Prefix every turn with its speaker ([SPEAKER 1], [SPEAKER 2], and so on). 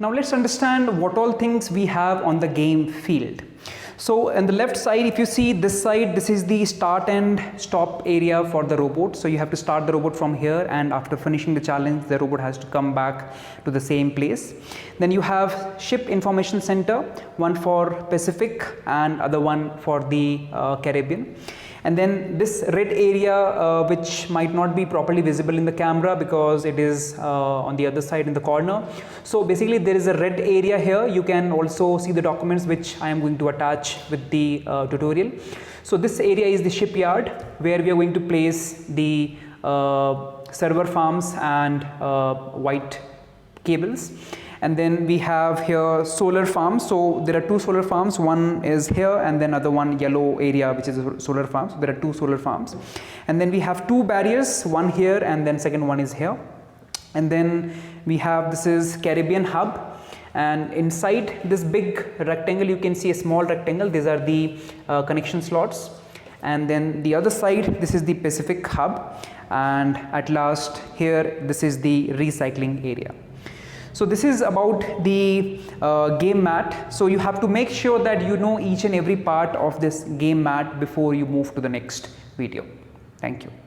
[SPEAKER 1] Now let's understand what all things we have on the game field. So on the left side, if you see this side, this is the start and stop area for the robot. So you have to start the robot from here, and after finishing the challenge, the robot has to come back to the same place. Then you have ship information center, one for Pacific and other one for the Caribbean. And then this red area which might not be properly visible in the camera because it is on the other side in the corner. So basically there is a red area here. You can also see the documents which I am going to attach with the tutorial. So this area is the shipyard where we are going to place the server farms and white cables. And then we have here solar farms. So there are two solar farms. One is here and then other one yellow area which is a solar farm. So there are two solar farms. And then we have two barriers, one here and then second one is here. And then we have, this is Caribbean hub. And inside this big rectangle you can see a small rectangle. These are the connection slots. And then the other side, this is the Pacific hub. And at last here, this is the recycling area. So this is about the game mat. So you have to make sure that you know each and every part of this game mat before you move to the next video. Thank you.